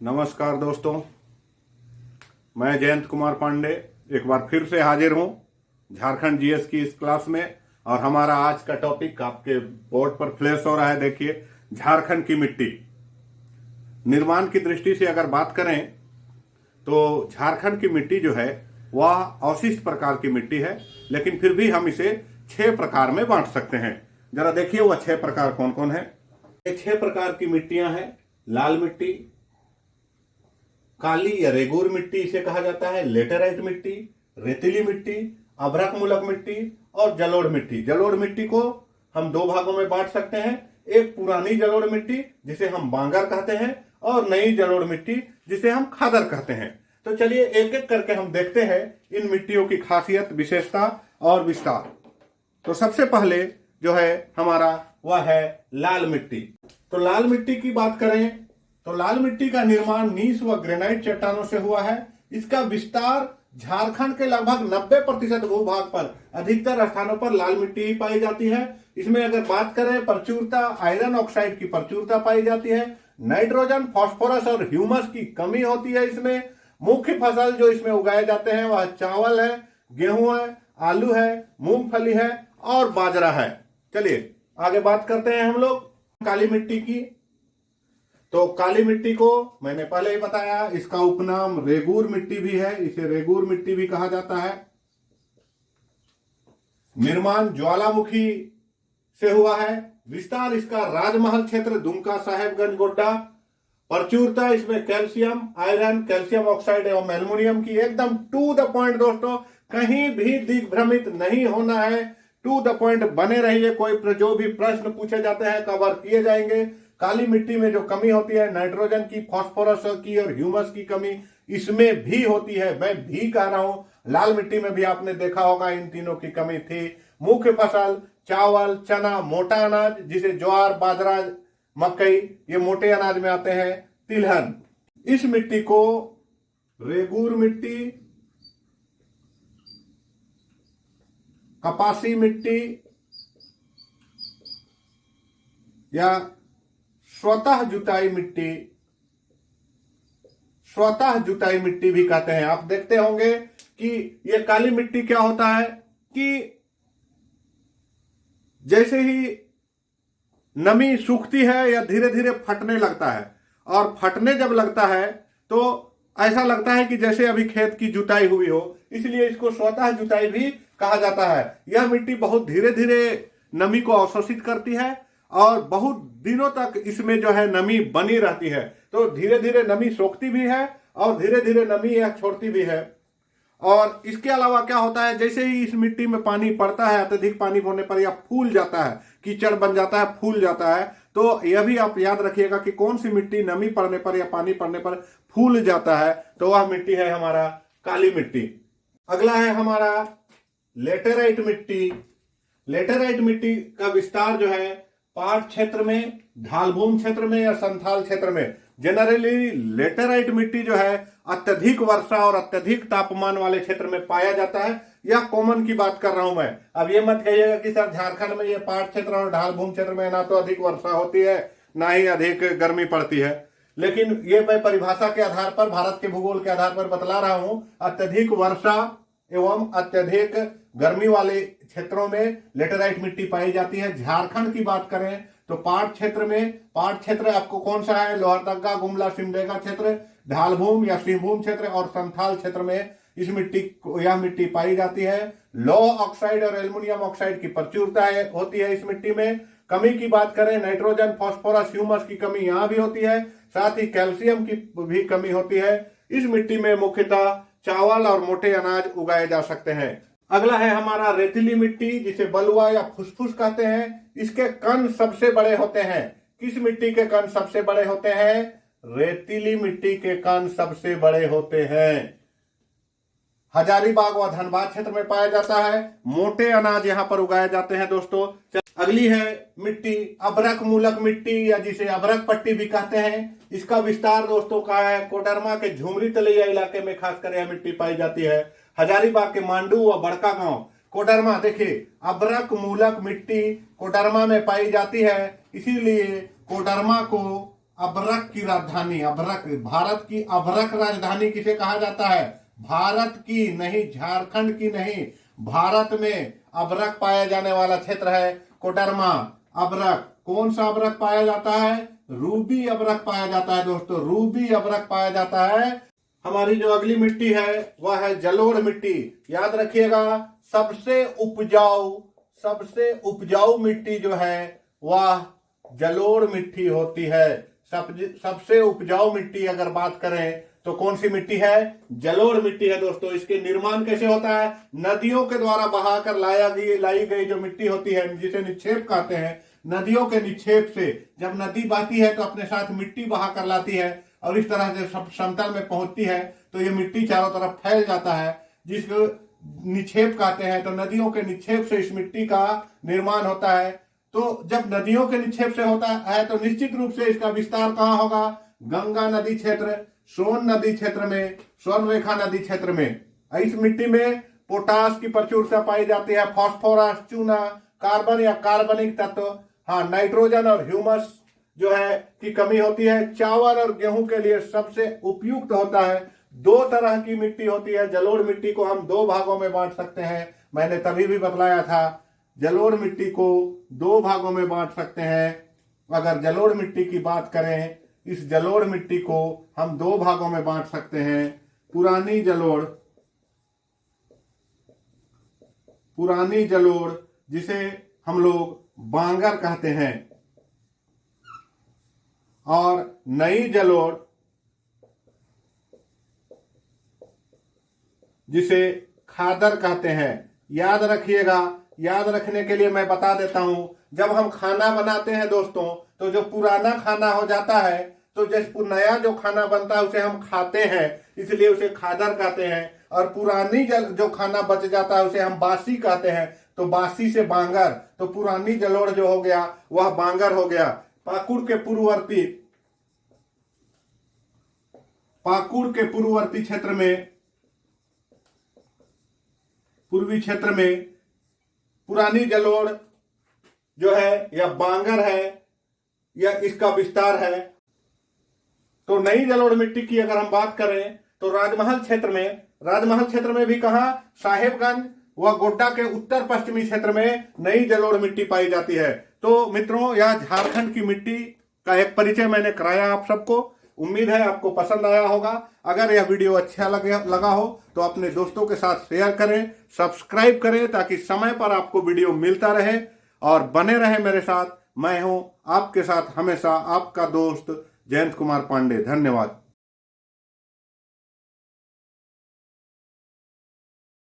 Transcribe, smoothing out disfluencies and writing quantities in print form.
नमस्कार दोस्तों, मैं जयंत कुमार पांडे एक बार फिर से हाजिर हूं झारखंड जीएस की इस क्लास में। और हमारा आज का टॉपिक आपके बोर्ड पर फ्लैश हो रहा है। देखिए, झारखंड की मिट्टी। निर्माण की दृष्टि से अगर बात करें तो झारखंड की मिट्टी जो है वह अवशिष्ट प्रकार की मिट्टी है, लेकिन फिर भी हम इसे 6 प्रकार में बांट सकते हैं। जरा देखिए वह 6 प्रकार कौन कौन है। ये 6 प्रकार की मिट्टियां हैं। लाल मिट्टी, काली या रेगूर मिट्टी इसे कहा जाता है, लेटेराइट मिट्टी, रेतीली मिट्टी, अभ्रक मूलक मिट्टी और जलोढ़ मिट्टी। जलोढ़ मिट्टी को हम 2 भागों में बांट सकते हैं। एक पुरानी जलोढ़ मिट्टी जिसे हम बांगर कहते हैं, और नई जलोढ़ मिट्टी जिसे हम खादर कहते हैं। तो चलिए एक एक करके हम देखते हैं इन मिट्टियों की खासियत, विशेषता और विस्तार। तो सबसे पहले जो है हमारा वह है लाल मिट्टी। तो लाल मिट्टी की बात करें तो लाल मिट्टी का निर्माण नीस व ग्रेनाइट चट्टानों से हुआ है। इसका विस्तार झारखंड के लगभग 90% भूभाग पर अधिकतर स्थानों पर लाल मिट्टी ही पाई जाती है। इसमें अगर बात करें प्रचुरता, आयरन ऑक्साइड की प्रचुरता पाई जाती है। नाइट्रोजन, फास्फोरस और ह्यूमस की कमी होती है। इसमें मुख्य फसल जो इसमें उगाए जाते हैं वह चावल है, गेहूं है, आलू है, मूंगफली है और बाजरा है। चलिए आगे बात करते हैं हम लोग काली मिट्टी की। तो काली मिट्टी को मैंने पहले ही बताया, इसका उपनाम रेगूर मिट्टी भी है, इसे रेगूर मिट्टी भी कहा जाता है। निर्माण ज्वालामुखी से हुआ है। विस्तार इसका राजमहल क्षेत्र, दुमका, साहेबगंज, गोड्डा। प्रचुरता इसमें कैल्शियम, आयरन, कैल्शियम ऑक्साइड एवं एल्युमिनियम की। एकदम टू द पॉइंट दोस्तों, कहीं भी दिग्भ्रमित नहीं होना है, टू द पॉइंट बने रहिए। जो भी प्रश्न पूछे जाते हैं कवर किए जाएंगे। काली मिट्टी में जो कमी होती है नाइट्रोजन की, फास्फोरस की और ह्यूमस की कमी इसमें भी होती है। मैं भी कह रहा हूं, लाल मिट्टी में भी आपने देखा होगा इन तीनों की कमी थी। मुख्य फसल चावल, चना, मोटा अनाज जिसे ज्वार, बाजरा, मकई ये मोटे अनाज में आते हैं, तिलहन। इस मिट्टी को रेगूर मिट्टी, कपासी मिट्टी या स्वतः जुताई मिट्टी भी कहते हैं। आप देखते होंगे कि ये काली मिट्टी क्या होता है कि जैसे ही नमी सूखती है या धीरे धीरे फटने लगता है, और फटने जब लगता है तो ऐसा लगता है कि जैसे अभी खेत की जुताई हुई हो, इसलिए इसको स्वतः जुताई भी कहा जाता है। यह मिट्टी बहुत धीरे धीरे नमी को अवशोषित करती है और बहुत दिनों तक इसमें जो है नमी बनी रहती है। तो धीरे धीरे नमी सोखती भी है और धीरे धीरे नमी यह छोड़ती भी है। और इसके अलावा क्या होता है, जैसे ही इस मिट्टी में पानी पड़ता है, अत्यधिक पानी होने पर यह फूल जाता है, कीचड़ बन जाता है, फूल जाता है। तो यह भी आप याद रखिएगा कि कौन सी मिट्टी नमी पड़ने पर या पानी पड़ने पर फूल जाता है, तो वह मिट्टी है हमारा काली मिट्टी। अगला है हमारा लेटेराइट मिट्टी। लेटेराइट मिट्टी का विस्तार जो है पहाड़ क्षेत्र में, ढालभूमि क्षेत्र में या संथाल क्षेत्र में। जनरली लेटेराइट मिट्टी जो है अत्यधिक वर्षा और अत्यधिक तापमान वाले क्षेत्र में पाया जाता है। यह कॉमन की बात कर रहा हूं मैं। अब ये मत कहिएगा कि सर झारखंड में ये पहाड़ क्षेत्र और ढालभूमि क्षेत्र में ना तो अधिक वर्षा होती है ना ही अधिक गर्मी पड़ती है। लेकिन ये मैं परिभाषा के आधार पर, भारत के भूगोल के आधार पर बतला रहा हूं। अत्यधिक वर्षा एवं अत्यधिक गर्मी वाले क्षेत्रों में लेटेराइट मिट्टी पाई जाती है। झारखंड की बात करें तो पहाड़ क्षेत्र आपको कौन सा है, लोहरदगा, गुमला, सिमडेगा क्षेत्र, ढालभूमि या सिंहभूम क्षेत्र और संथाल क्षेत्र में यह मिट्टी पाई जाती है। लौह ऑक्साइड और एल्युमिनियम ऑक्साइड की प्रचुरता होती है इस मिट्टी में। कमी की बात करें, नाइट्रोजन, फास्फोरस, ह्यूमस की कमी यहाँ भी होती है, साथ ही कैल्शियम की भी कमी होती है। इस मिट्टी में मुख्यतः चावल और मोटे अनाज उगाए जा सकते हैं। अगला है हमारा रेतीली मिट्टी, जिसे बलुआ या फुसफुस कहते हैं। इसके कण सबसे बड़े होते हैं। किस मिट्टी के कण सबसे बड़े होते हैं? रेतीली मिट्टी के कण सबसे बड़े होते हैं। हजारीबाग व धनबाद क्षेत्र में पाया जाता है। मोटे अनाज यहाँ पर उगाए जाते हैं दोस्तों। अगली है मिट्टी अभ्रक मूलक मिट्टी, या जिसे अभ्रक पट्टी भी कहते हैं। इसका विस्तार दोस्तों का है कोडरमा के झुमरी तलैया इलाके में खासकर यह मिट्टी पाई जाती है। हजारीबाग के मांडू व बड़का गांव, कोडरमा, देखिए अभ्रक मूलक मिट्टी कोडरमा में पाई जाती है, इसीलिए कोडरमा को अभ्रक की राजधानी, अभ्रक, भारत की अभ्रक राजधानी किसे कहा जाता है? भारत की नहीं, झारखंड की नहीं, भारत में अभ्रक पाया जाने वाला क्षेत्र है कोडरमा। अभ्रक, कौन सा अभ्रक पाया जाता है? रूबी अभ्रक पाया जाता है दोस्तों, रूबी अभ्रक पाया जाता है। हमारी जो अगली मिट्टी है वह है जलोढ़ मिट्टी। याद रखिएगा, सबसे उपजाऊ मिट्टी जो है वह जलोढ़ मिट्टी होती है। सबसे उपजाऊ मिट्टी अगर बात करें तो कौन सी मिट्टी है? जलोढ़ मिट्टी है दोस्तों। इसके निर्माण कैसे होता है? नदियों के द्वारा बहाकर लाई गई जो मिट्टी होती है, जिसे निक्षेप कहते हैं, नदियों के निक्षेप से जब नदी बहती है तो अपने साथ मिट्टी बहा कर लाती है और इस तरह से समतल में पहुंचती है तो ये मिट्टी चारों तरफ फैल जाता है, जिसको निक्षेप कहते हैं। तो नदियों के निक्षेप से इस मिट्टी का निर्माण होता है। तो जब नदियों के निक्षेप से होता है तो निश्चित रूप से इसका विस्तार कहाँ होगा? गंगा नदी क्षेत्र, सोन नदी क्षेत्र में, स्वर्णरेखा नदी क्षेत्र में। इस मिट्टी में पोटास की प्रचुरता पाई जाती है, फास्फोरस, चूना, कार्बन या कार्बनिक तत्व, हाँ, नाइट्रोजन और ह्यूमस जो है की कमी होती है। चावल और गेहूं के लिए सबसे उपयुक्त होता है। दो तरह की मिट्टी होती है। जलोढ़ मिट्टी को हम दो भागों में बांट सकते हैं, मैंने तभी भी बतलाया था। जलोढ़ मिट्टी को दो भागों में बांट सकते हैं। अगर जलोढ़ मिट्टी की बात करें, इस जलोढ़ मिट्टी को हम दो भागों में बांट सकते हैं। पुरानी जलोढ़ जिसे हम लोग बांगर कहते हैं, और नई जलोढ़ जिसे खादर कहते हैं। याद रखिएगा, याद रखने के लिए मैं बता देता हूं, जब हम खाना बनाते हैं दोस्तों, तो जो पुराना खाना हो जाता है, तो जैसे नया जो खाना बनता है उसे हम खाते हैं, इसलिए उसे खादर कहते हैं। और पुरानी जो खाना बच जाता है उसे हम बासी कहते हैं, तो बासी से बांगर, तो पुरानी जलोढ़ जो हो गया वह बांगर हो गया। पाकुड़ के पूर्ववर्ती क्षेत्र में, पूर्वी क्षेत्र में पुरानी जलोढ़ जो है या बांगर है या इसका विस्तार है। तो नई जलोढ़ मिट्टी की अगर हम बात करें तो राजमहल क्षेत्र में भी कहा, साहेबगंज व गोड्डा के उत्तर पश्चिमी क्षेत्र में नई जलोढ़ मिट्टी पाई जाती है। तो मित्रों, यह झारखंड की मिट्टी का एक परिचय मैंने कराया आप सबको। उम्मीद है आपको पसंद आया होगा। अगर यह वीडियो अच्छा लगा हो तो अपने दोस्तों के साथ शेयर करें, सब्सक्राइब करें, ताकि समय पर आपको वीडियो मिलता रहे और बने रहे मेरे साथ। मैं हूं आपके साथ हमेशा आपका दोस्त जयंत कुमार पांडे। धन्यवाद।